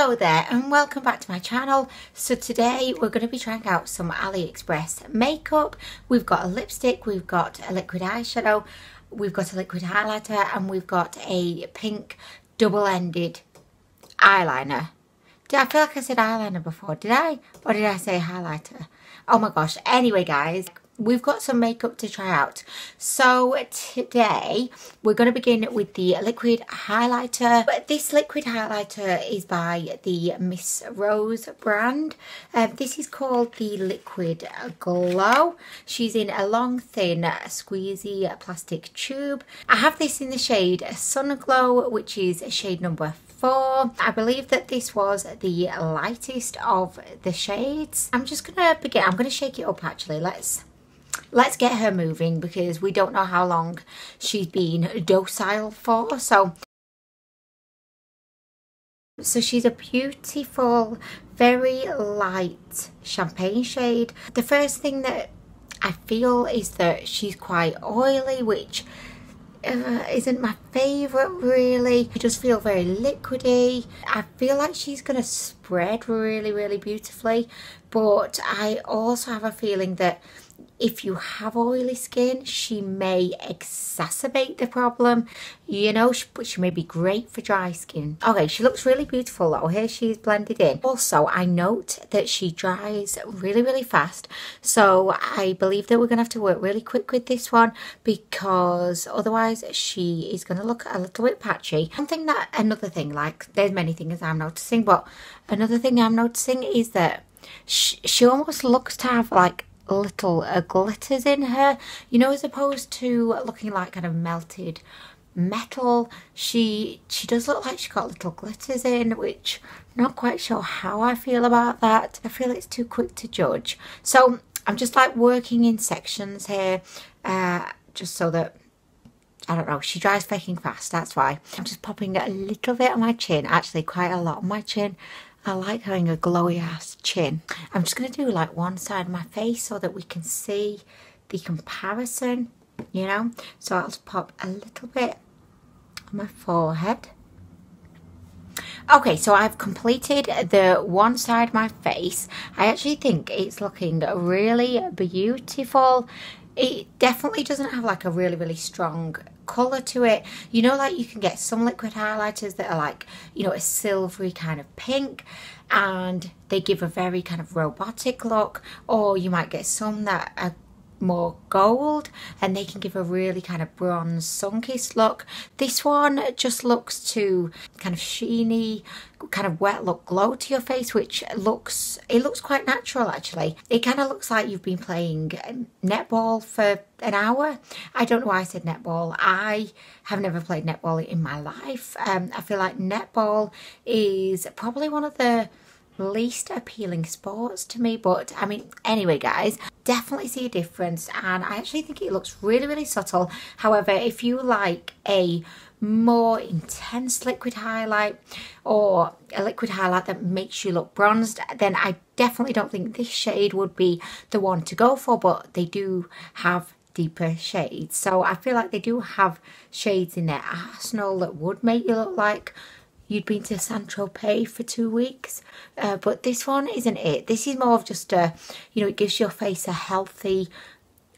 Hello there and welcome back to my channel. So today we're going to be trying out some Aliexpress makeup. We've got a lipstick, we've got a liquid eyeshadow, we've got a liquid highlighter, and we've got a pink double-ended eyeliner. I feel like I said eyeliner before, did I? Or did I say highlighter? Oh my gosh. Anyway guys, we've got some makeup to try out. So today we're going to begin with the liquid highlighter. This liquid highlighter is by the Miss Rose brand. This is called the Liquid Glow. She's in a long, thin, squeezy plastic tube. I have this in the shade Sun Glow, which is shade number 4. I believe that this was the lightest of the shades. I'm just going to begin. I'm going to shake it up actually. Let's get her moving because we don't know how long she's been docile for. So she's a beautiful, very light champagne shade. The first thing that I feel is that she's quite oily, which isn't my favourite really. She does feel very liquidy. I feel like she's going to spread really beautifully, but I also have a feeling that if you have oily skin, she may exacerbate the problem, you know, but she may be great for dry skin. Okay, she looks really beautiful though. Here she's blended in. Also, I note that she dries really fast, so I believe that we're going to have to work really quick with this one because otherwise she is going to look a little bit patchy. Another thing, like there's many things I'm noticing, but another thing I'm noticing is that she almost looks to have like little glitters in her, you know, as opposed to looking like kind of melted metal. She does look like she's got little glitters in, which I'm not quite sure how I feel about that. I feel it's too quick to judge, so I'm just like working in sections here, just so that, I don't know, she dries faking fast, that's why. I'm just popping a little bit on my chin, actually quite a lot on my chin. I like having a glowy ass chin. I'm just going to do like one side of my face so that we can see the comparison, you know. So I'll just pop a little bit on my forehead. Okay, so I've completed the one side of my face. I actually think it's looking really beautiful. It definitely doesn't have like a really strong colour to it. You know, like you can get some liquid highlighters that are like, you know, a silvery kind of pink and they give a very kind of robotic look, or you might get some that are more gold and they can give a really kind of bronze sun-kissed look. This one just looks to kind of sheeny, kind of wet look glow to your face, which looks quite natural actually. It kind of looks like you've been playing netball for an hour. I don't know why I said netball. I have never played netball in my life. I feel like netball is probably one of the least appealing sports to me, but I mean, anyway guys, definitely see a difference and I actually think it looks really subtle. However, if you like a more intense liquid highlight or a liquid highlight that makes you look bronzed, then I definitely don't think this shade would be the one to go for, but they do have deeper shades. So I feel like they do have shades in their arsenal that would make you look like you'd been to Saint-Tropez for 2 weeks, but this one isn't it. This is more of just a, you know, it gives your face a healthy,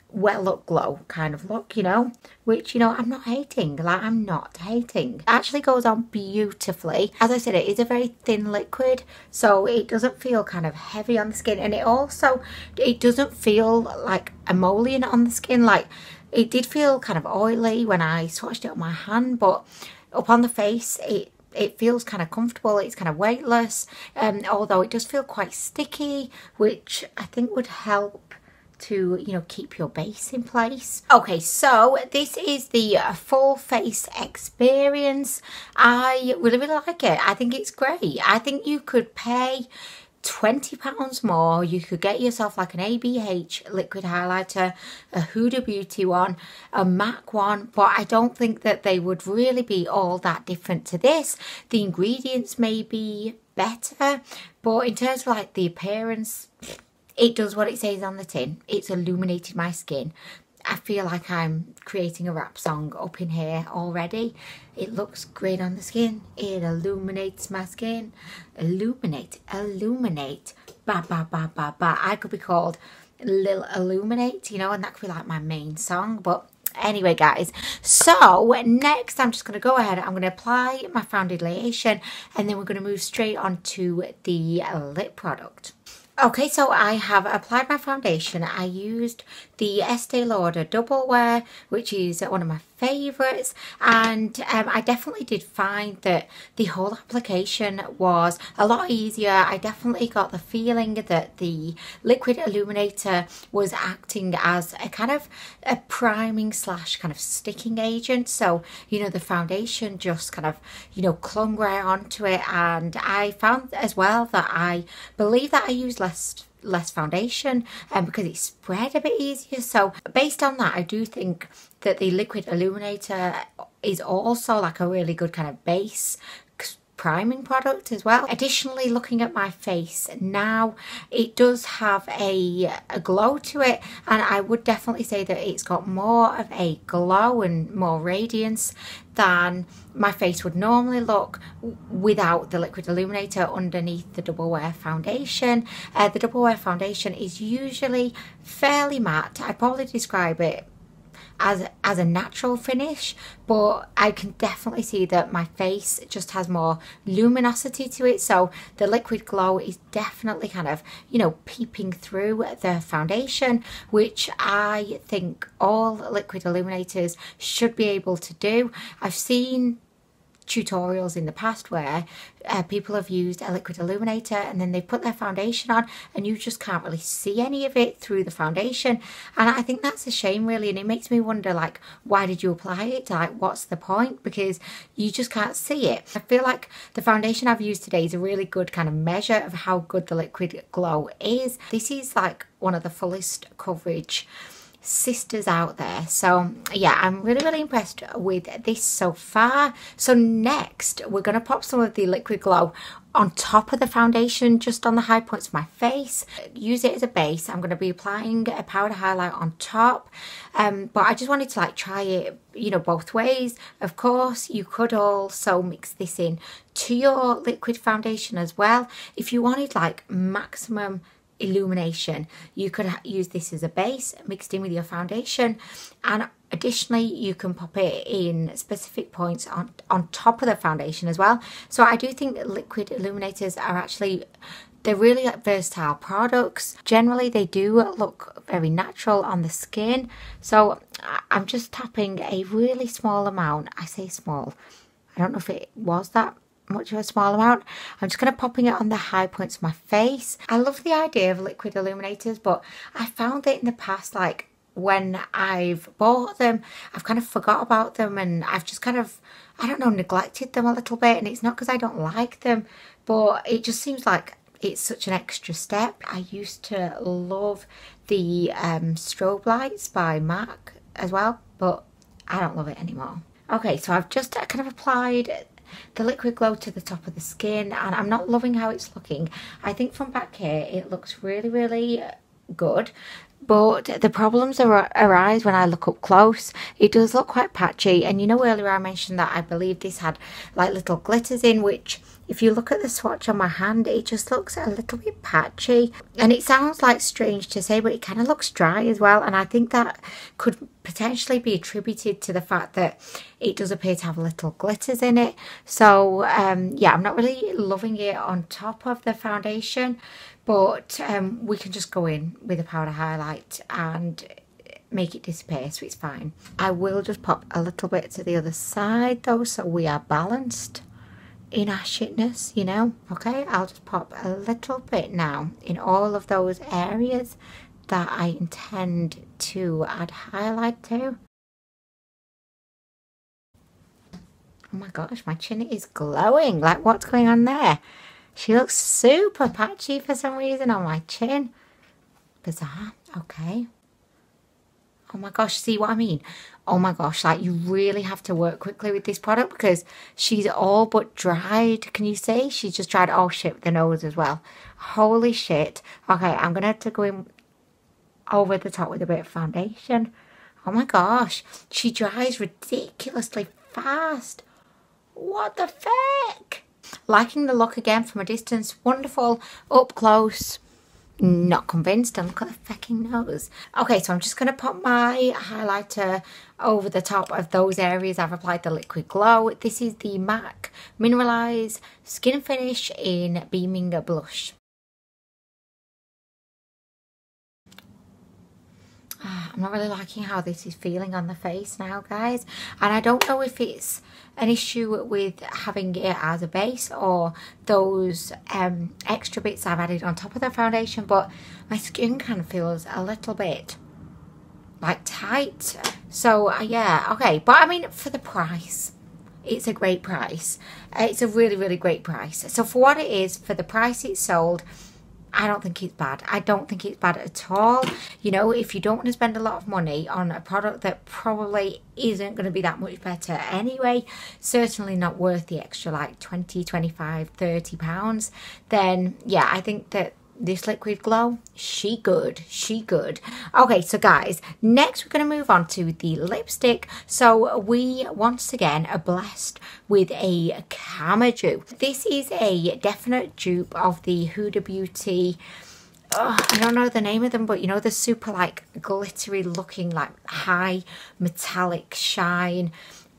well look glow kind of look, you know, which, you know, I'm not hating. Like, I'm not hating. It actually goes on beautifully. As I said, it is a very thin liquid, so it doesn't feel kind of heavy on the skin, and it doesn't feel like emollient on the skin. Like, it did feel kind of oily when I swatched it on my hand, but up on the face, it feels kind of comfortable. It's kind of weightless, although it does feel quite sticky, which I think would help to, you know, keep your base in place. Okay, so this is the full face experience. I really like it. I think it's great. I think you could pay £20 more, you could get yourself like an ABH liquid highlighter, a Huda Beauty one, a MAC one, but I don't think that they would really be all that different to this. The ingredients may be better, but in terms of like the appearance, it does what it says on the tin. It's illuminated my skin. I feel like I'm creating a rap song up in here already. It looks great on the skin. It illuminates my skin. Illuminate, illuminate. Ba, ba, ba, ba, ba. I could be called Lil Illuminate, you know, and that could be like my main song. But anyway, guys, so next I'm just going to go ahead. I'm going to apply my foundation, and then we're going to move straight on to the lip product. Okay, so I have applied my foundation. I used the Estee Lauder Double Wear, which is one of my favourites, and I definitely did find that the whole application was a lot easier. I definitely got the feeling that the liquid illuminator was acting as a kind of a priming slash kind of sticking agent, so you know the foundation just kind of, you know, clung right onto it. And I found as well that I believe that I used less foundation because it spread a bit easier. So based on that, I do think that the liquid illuminator is also like a really good kind of base priming product as well. Additionally, looking at my face now, it does have a glow to it, and I would definitely say that it's got more of a glow and more radiance than my face would normally look without the liquid illuminator underneath the Double Wear foundation. The Double Wear foundation is usually fairly matte. I'd probably describe it as a natural finish, but I can definitely see that my face just has more luminosity to it, so the liquid glow is definitely kind of, you know, peeping through the foundation, which I think all liquid illuminators should be able to do. I've seen tutorials in the past where people have used a liquid illuminator and then they put their foundation on and you just can't really see any of it through the foundation, and I think that's a shame really, and it makes me wonder, like, why did you apply it? Like, what's the point? Because you just can't see it. I feel like the foundation I've used today is a really good kind of measure of how good the liquid glow is. This is like one of the fullest coverage sisters out there, so yeah, I'm really impressed with this so far. So next we're going to pop some of the liquid glow on top of the foundation, just on the high points of my face. Use it as a base. I'm going to be applying a powder highlight on top, but I just wanted to like try it, you know, both ways. Of course, you could also mix this in to your liquid foundation as well. If you wanted like maximum illumination, you could use this as a base mixed in with your foundation, and additionally you can pop it in specific points on top of the foundation as well. So I do think that liquid illuminators are actually, they're really versatile products. Generally they do look very natural on the skin, so I'm just tapping a really small amount. I say small, I don't know if it was that much of a small amount. I'm just going to popping it on the high points of my face. I love the idea of liquid illuminators, but I found it in the past, like when I've bought them, I've kind of forgot about them, and I've just kind of, I don't know, neglected them a little bit. And it's not because I don't like them, but it just seems like it's such an extra step. I used to love the strobe lights by MAC as well, but I don't love it anymore. Okay, so I've just kind of applied the liquid glow to the top of the skin, and I'm not loving how it's looking. I think from back here it looks really good, but the problems arise when I look up close. It does look quite patchy, and you know, earlier I mentioned that I believe this had like little glitters in, which if you look at the swatch on my hand, it just looks a little bit patchy, and it sounds like strange to say, but it kind of looks dry as well, and I think that could potentially be attributed to the fact that it does appear to have little glitters in it. So yeah, I'm not really loving it on top of the foundation, but we can just go in with a powder highlight and make it disappear, so it's fine. I will just pop a little bit to the other side though, so we are balanced in our shitness, you know. Okay, I'll just pop a little bit now in all of those areas that I intend to add highlight to. Oh my gosh, my chin is glowing. Like, what's going on there? She looks super patchy for some reason on my chin. Bizarre. Okay. Oh my gosh, see what I mean? Oh my gosh, like, you really have to work quickly with this product because she's all but dried. Can you see? She's just dried. Oh shit, with the nose as well. Holy shit. Okay, I'm going to have to go in over the top with a bit of foundation. Oh my gosh, she dries ridiculously fast. What the feck? Liking the look again from a distance. Wonderful. Up close, not convinced. And look at the fecking nose. Okay, so I'm just going to put my highlighter over the top of those areas I've applied the liquid glow. This is the MAC Mineralize Skin Finish in Beaming Blush. I'm not really liking how this is feeling on the face now, guys. And I don't know if it's an issue with having it as a base or those extra bits I've added on top of the foundation, but my skin kind of feels a little bit like tight. So yeah, okay. But I mean, for the price, it's a great price. It's a really, really great price. So for what it is, for the price it's sold, I don't think it's bad. I don't think it's bad at all. You know, if you don't want to spend a lot of money on a product that probably isn't going to be that much better anyway, certainly not worth the extra like 20, 25, 30 pounds, then yeah, I think that this liquid glow, she good. Okay, so guys, next we're going to move on to the lipstick. So we once again are blessed with a CmaaDu. This is a definite dupe of the Huda Beauty. I don't know the name of them, but you know, the super like glittery looking like high metallic shine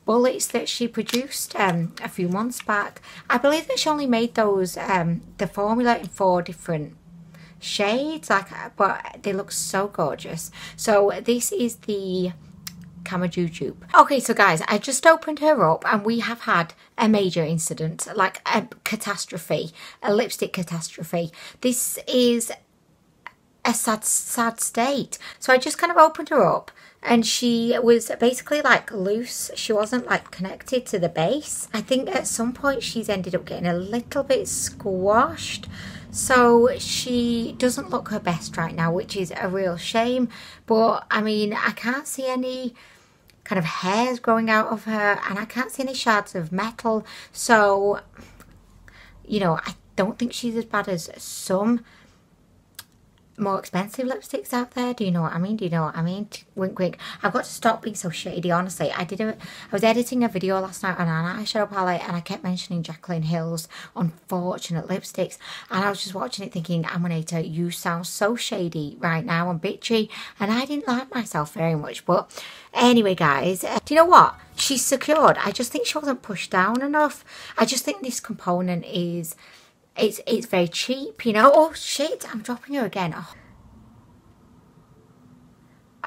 bullets that she produced a few months back. I believe that she only made those the formula in 4 different shades, like, but they look so gorgeous. So this is the CmaaDu dupe. Okay, so guys, I just opened her up and we have had a major incident, like a catastrophe, a lipstick catastrophe. This is a sad state. So I just kind of opened her up and she was basically like loose. She wasn't like connected to the base. I think at some point she's ended up getting a little bit squashed. So she doesn't look her best right now, which is a real shame. But I mean, I can't see any kind of hairs growing out of her and I can't see any shards of metal. So, you know, I don't think she's as bad as some more expensive lipsticks out there. Do you know what I mean? Do you know what I mean? Wink wink. I've got to stop being so shady, honestly. I was editing a video last night on an eyeshadow palette and I kept mentioning Jaclyn Hill's unfortunate lipsticks and I was just watching it thinking, Amanita, you sound so shady right now and bitchy, and I didn't like myself very much. But anyway, guys, do you know what? She's secured. I just think she wasn't pushed down enough. I just think this component is it's very cheap, you know. Oh shit, I'm dropping her again. Oh.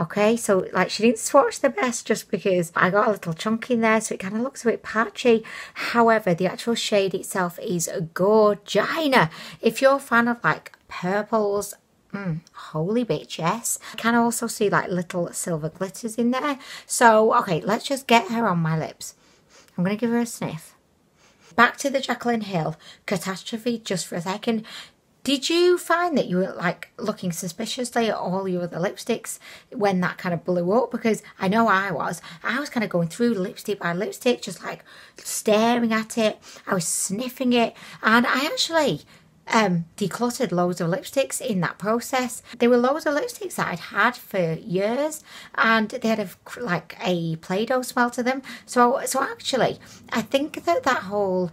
Okay, so like she didn't swatch the best just because I got a little chunk in there, so it kind of looks a bit patchy. However, the actual shade itself is gorgina. If you're a fan of like purples, holy bitch, yes. I can also see like little silver glitters in there. So okay, let's just get her on my lips. I'm gonna give her a sniff. Back to the Jaclyn Hill catastrophe just for a second. Did you find that you were like looking suspiciously at all your other lipsticks when that kind of blew up? Because I know I was kind of going through lipstick by lipstick, just like staring at it. I was sniffing it, and I actually decluttered loads of lipsticks in that process. There were loads of lipsticks that I'd had for years and they had like a Play-Doh smell to them. So actually I think that whole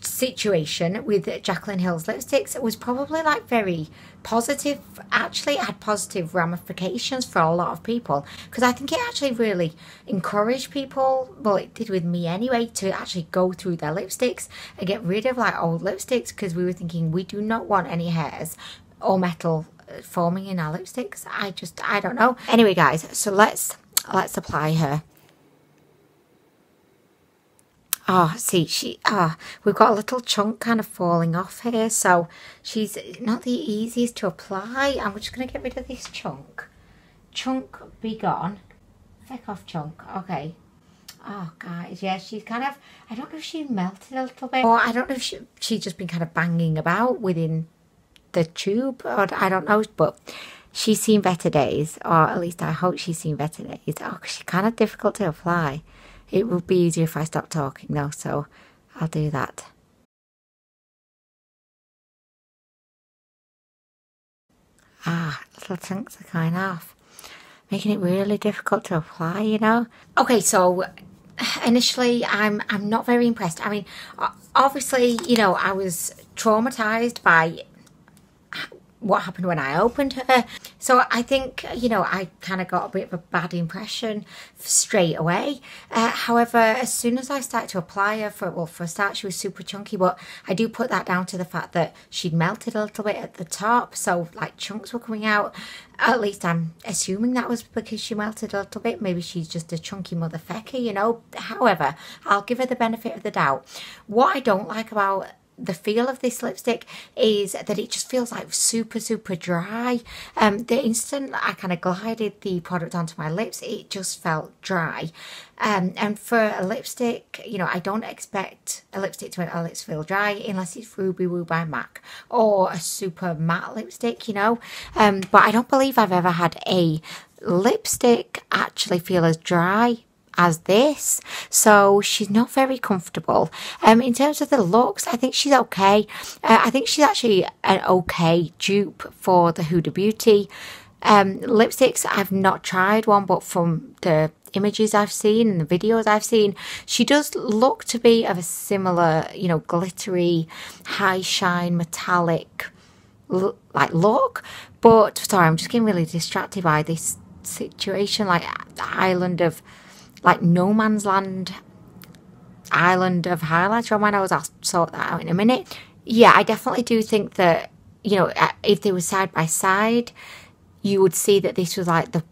situation with Jaclyn Hill's lipsticks was probably like very positive. Actually, it had positive ramifications for a lot of people because I think it actually really encouraged people, well it did with me anyway, to actually go through their lipsticks and get rid of like old lipsticks, because we were thinking we do not want any hairs or metal forming in our lipsticks. I don't know. Anyway guys, so let's apply her. Oh, see, we've got a little chunk kind of falling off here, so she's not the easiest to apply. And we're just going to get rid of this chunk. Chunk be gone. Feck off chunk. Okay. Oh, guys, yeah, she's kind of, I don't know if she melted a little bit, or I don't know if she's just been kind of banging about within the tube, or I don't know, but she's seen better days, or at least I hope she's seen better days. Oh, she's kind of difficult to apply. It would be easier if I stopped talking though, so I'll do that. Little chunks are going off. making it really difficult to apply, you know. Okay, so initially I'm not very impressed. I mean, obviously, you know, I was traumatized by what happened when I opened her. So I think, you know, I kind of got a bit of a bad impression straight away. However, as soon as I started to apply her, for a start, she was super chunky, but I do put that down to the fact that she'd melted a little bit at the top, so like chunks were coming out. At least I'm assuming that was because she melted a little bit. Maybe she's just a chunky motherfucker, you know. However, I'll give her the benefit of the doubt. What I don't like about the feel of this lipstick is that it just feels like super dry. The instant I kind of glided the product onto my lips, it just felt dry. And for a lipstick, you know, I don't expect a lipstick to make my lips feel dry unless it's Ruby Woo by MAC or a super matte lipstick, you know. But I don't believe I've ever had a lipstick actually feel as dry as this, so she's not very comfortable. In terms of the looks, I think she's okay. I think she's actually an okay dupe for the Huda Beauty lipsticks. I've not tried one, but from the images I've seen and the videos I've seen, she does look to be of a similar, you know, glittery, high shine, metallic like look. But sorry, I'm just getting really distracted by this situation, like the island of, like, no man's land island of highlighter on my nose. I'll sort that out in a minute. Yeah, I definitely do think that, you know, if they were side by side, you would see that this was like the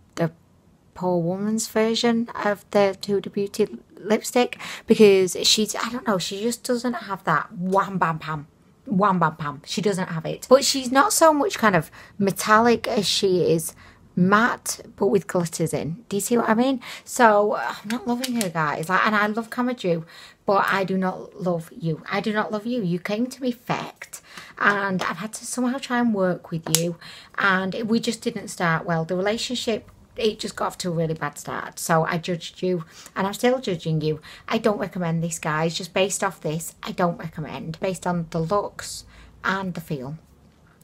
poor woman's version of the Huda Beauty lipstick, because she's, I don't know, she just doesn't have that wham bam pam. Wham bam pam. She doesn't have it. But she's not so much kind of metallic as she is matte, but with glitters in. Do you see what I mean? So I'm not loving her, guys. Like, and I love CmaaDu, but I do not love you. I do not love you. You came to me fecked, and I've had to somehow try and work with you, and we just didn't start well. The relationship, it just got off to a really bad start. So I judged you, and I'm still judging you. I don't recommend this, guys. Just based off this, I don't recommend. Based on the looks and the feel,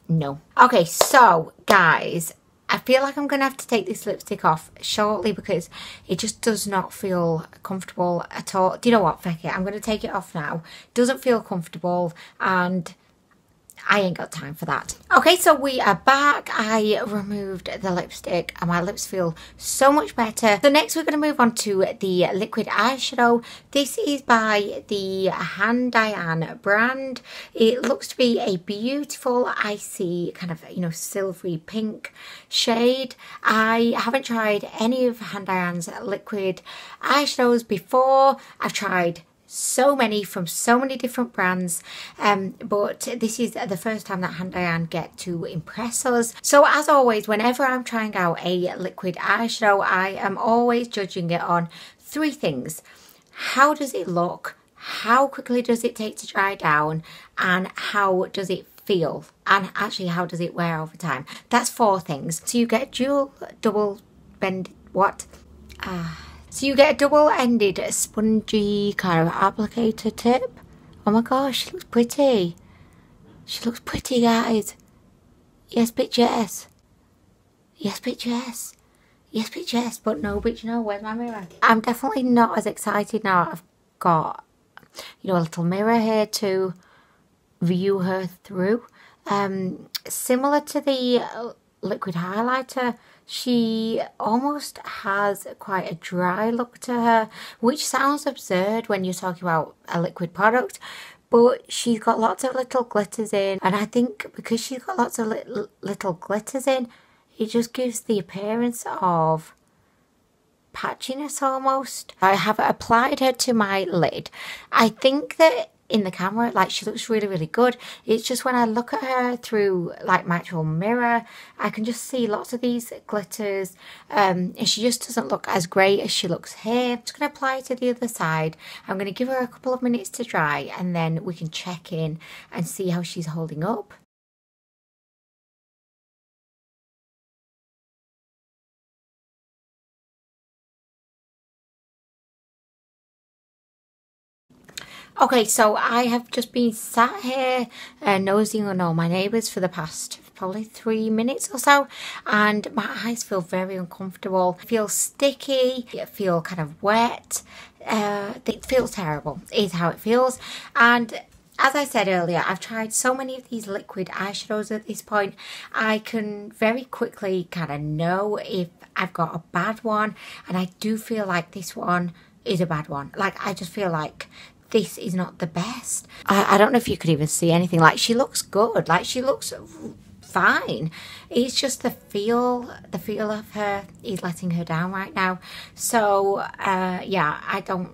no. Okay, so guys, I feel like I'm going to have to take this lipstick off shortly because it just does not feel comfortable at all. Do you know what? Feck it. I'm going to take it off now. It doesn't feel comfortable, and I ain't got time for that. Okay, so we are back. I removed the lipstick and my lips feel so much better. So next we're going to move on to the liquid eyeshadow. This is by the Handaiyan brand. It looks to be a beautiful icy kind of, you know, silvery pink shade. I haven't tried any of Handaiyan's liquid eyeshadows before. I've tried so many from so many different brands, but this is the first time that Handaiyan get to impress us. So as always, whenever I'm trying out a liquid eyeshadow, I am always judging it on three things: how does it look, how quickly does it take to dry down, and how does it feel, and actually how does it wear over time. That's four things. So you get double bend, what? So you get a double-ended spongy kind of applicator tip. Oh my gosh, she looks pretty. She looks pretty, guys. Yes, bitch, yes. Yes, bitch, yes. Yes, bitch, yes. But no, bitch, no. Where's my mirror? I'm definitely not as excited now. I've got, you know, a little mirror here to view her through. Similar to the liquid highlighter, she almost has quite a dry look to her, which sounds absurd when you're talking about a liquid product, but she's got lots of little glitters in, and I think because she's got lots of little glitters in, it just gives the appearance of patchiness almost. I have applied her to my lid. I think that in the camera, like, she looks really good. It's just when I look at her through like my actual mirror, I can just see lots of these glitters, and she just doesn't look as great as she looks here. I'm just going to apply it to the other side. I'm going to give her a couple of minutes to dry, and then we can check in and see how she's holding up. Okay, so I have just been sat here nosing on all my neighbours for the past probably 3 minutes or so, and my eyes feel very uncomfortable. It feels sticky, it feels kind of wet. It feels terrible, is how it feels. And as I said earlier, I've tried so many of these liquid eyeshadows at this point. I can very quickly kind of know if I've got a bad one, and I do feel like this one is a bad one. Like, I just feel like this is not the best. I don't know if you could even see anything. Like, she looks good, like she looks fine. It's just the feel of her is letting her down right now. So yeah, I don't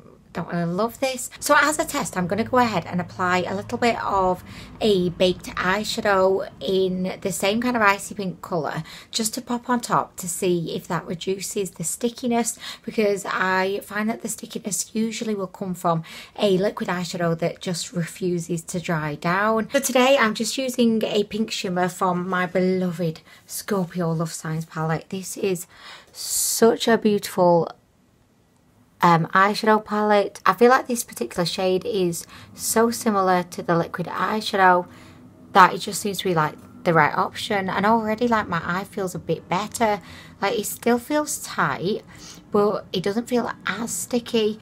really love this. So as a test, I'm going to go ahead and apply a little bit of a baked eyeshadow in the same kind of icy pink colour, just to pop on top to see if that reduces the stickiness, because I find that the stickiness usually will come from a liquid eyeshadow that just refuses to dry down. So today I'm just using a pink shimmer from my beloved Scorpio Love Signs palette. This is such a beautiful eyeshadow palette. I feel like this particular shade is so similar to the liquid eyeshadow that it just seems to be like the right option, and already like my eye feels a bit better. Like, it still feels tight, but it doesn't feel as sticky.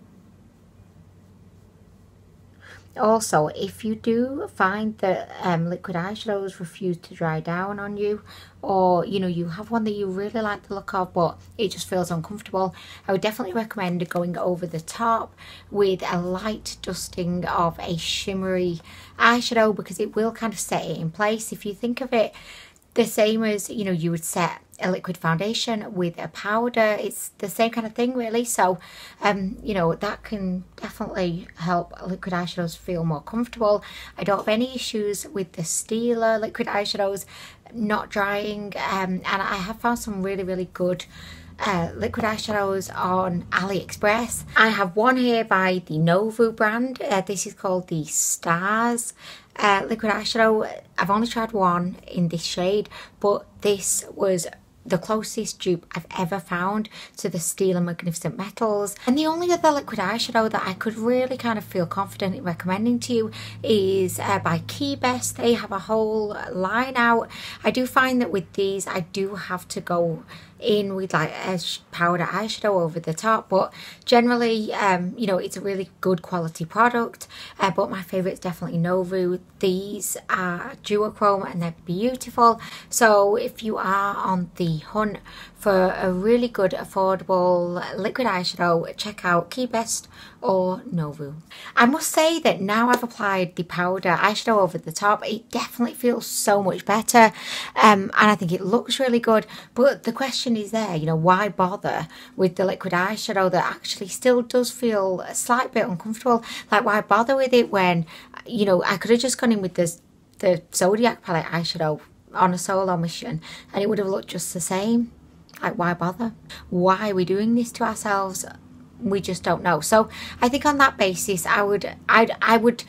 Also, if you do find that liquid eyeshadows refuse to dry down on you, or you know, you have one that you really like the look of but it just feels uncomfortable, I would definitely recommend going over the top with a light dusting of a shimmery eyeshadow, because it will kind of set it in place. If you think of it the same as, you know, you would set a liquid foundation with a powder, it's the same kind of thing really. So you know, that can definitely help liquid eyeshadows feel more comfortable. I don't have any issues with the Stila liquid eyeshadows not drying, and I have found some really good liquid eyeshadows on Aliexpress. I have one here by the CmaaDu brand. This is called the Stars liquid eyeshadow. I've only tried one in this shade, but this was the closest dupe I've ever found to the Stila Magnificent Metals. And the only other liquid eyeshadow that I could really kind of feel confident in recommending to you is by Keybest. They have a whole line out. I do find that with these I do have to go in with like a powder eyeshadow over the top, but generally you know, it's a really good quality product. But my favourite is definitely CmaaDu. These are duochrome and they're beautiful. So if you are on the hunt for a really good affordable liquid eyeshadow, check out Keybest or CmaaDu. I must say that now I've applied the powder eyeshadow over the top, it definitely feels so much better, and I think it looks really good. But the question is there, you know, why bother with the liquid eyeshadow that actually still does feel a slight bit uncomfortable? Like, why bother with it when, you know, I could have just gone in with the Zodiac palette eyeshadow on a solo mission and it would have looked just the same. Like, why bother? Why are we doing this to ourselves? We just don't know. So I think on that basis, I would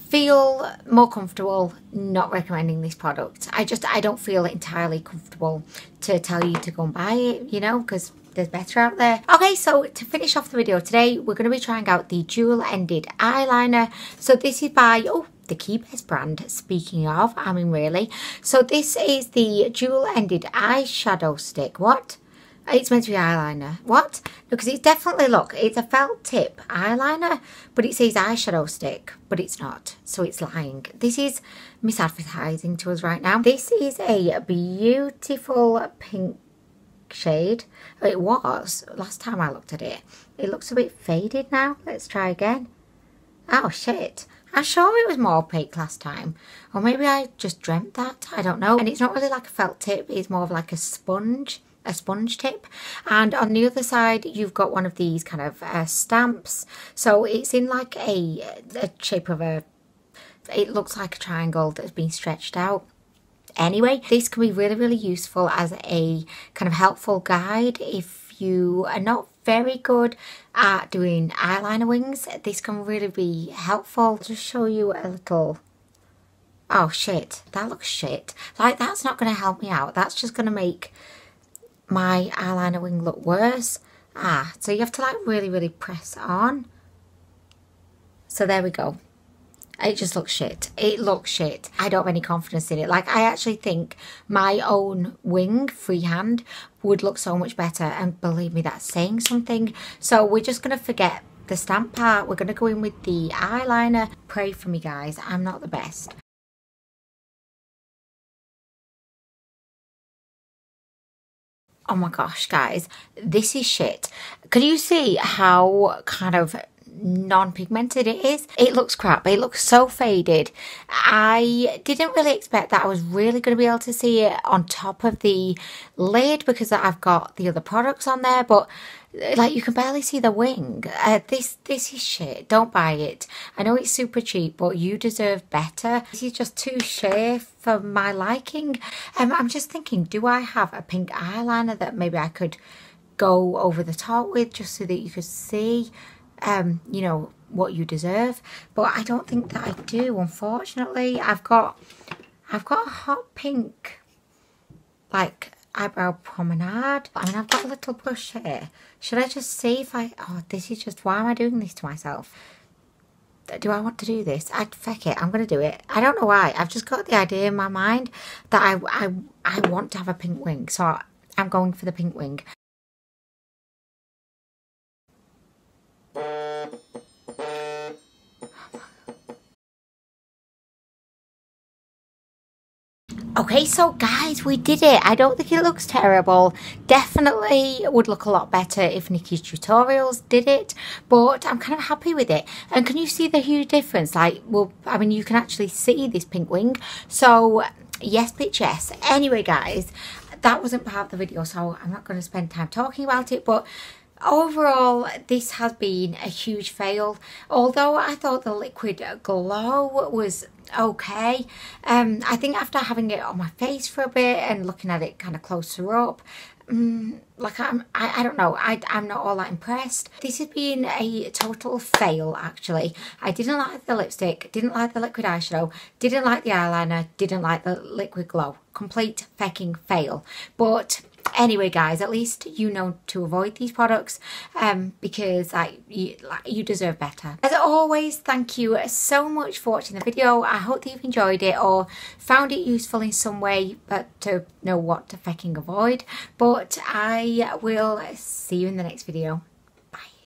feel more comfortable not recommending this product. I don't feel entirely comfortable to tell you to go and buy it, you know, because there's better out there. Okay, so to finish off the video today, we're going to be trying out the dual-ended eyeliner. So this is by the Keybest brand, speaking of, I mean really. So this is the dual-ended eyeshadow stick. What? It's meant to be eyeliner. What? No, because it's definitely, look, it's a felt tip eyeliner, but it says eyeshadow stick, but it's not. So it's lying. This is misadvertising to us right now. This is a beautiful pink shade. It was last time I looked at it. It looks a bit faded now. Let's try again. Oh shit. I'm sure it was more opaque last time, or maybe I just dreamt that, I don't know. And it's not really like a felt tip, it's more of like a sponge tip. And on the other side you've got one of these kind of stamps, so it's in like a shape of it looks like a triangle that's been stretched out. Anyway, this can be really useful as a kind of helpful guide if you are not very good at doing eyeliner wings. This can really be helpful. I'll just show you a little. Oh shit, that looks shit. Like, that's not going to help me out. That's just going to make my eyeliner wing look worse. So you have to like really press on. So there we go. It just looks shit. It looks shit. I don't have any confidence in it. Like, I actually think my own wing, freehand, would look so much better. And believe me, that's saying something. So we're just going to forget the stamp part. We're going to go in with the eyeliner. Pray for me, guys. I'm not the best. Oh my gosh, guys. This is shit. Could you see how kind of non-pigmented it is? It looks crap. It looks so faded. I didn't really expect that I was really going to be able to see it on top of the lid because I've got the other products on there, but like you can barely see the wing. This is shit. Don't buy it. I know it's super cheap, but you deserve better. This is just too sheer for my liking. I'm just thinking, do I have a pink eyeliner that maybe I could go over the top with just so that you could see you know, what you deserve? But I don't think that I do, unfortunately. I've got a hot pink, like, eyebrow promenade. I mean, I've got a little blush here. Should I just see if oh, this is just, why am I doing this to myself? Do I want to do this? Feck it, I'm going to do it. I don't know why. I've just got the idea in my mind that I want to have a pink wing. So I'm going for the pink wing. Okay, so guys, we did it. I don't think it looks terrible. Definitely would look a lot better if Nikki's tutorials did it, but I'm kind of happy with it. And can you see the huge difference? Like, well, I mean, you can actually see this pink wing. So yes, bitch, yes. Anyway, guys, that wasn't part of the video, so I'm not going to spend time talking about it, but overall, this has been a huge fail. Although I thought the liquid glow was okay, I think after having it on my face for a bit and looking at it kind of closer up, like I don't know, I'm not all that impressed. This has been a total fail, actually. I didn't like the lipstick, didn't like the liquid eyeshadow, didn't like the eyeliner, didn't like the liquid glow. Complete fecking fail. But anyway, guys, at least you know to avoid these products because you deserve better. As always, thank you so much for watching the video. I hope that you've enjoyed it or found it useful in some way, but to know what to fecking avoid. But I will see you in the next video.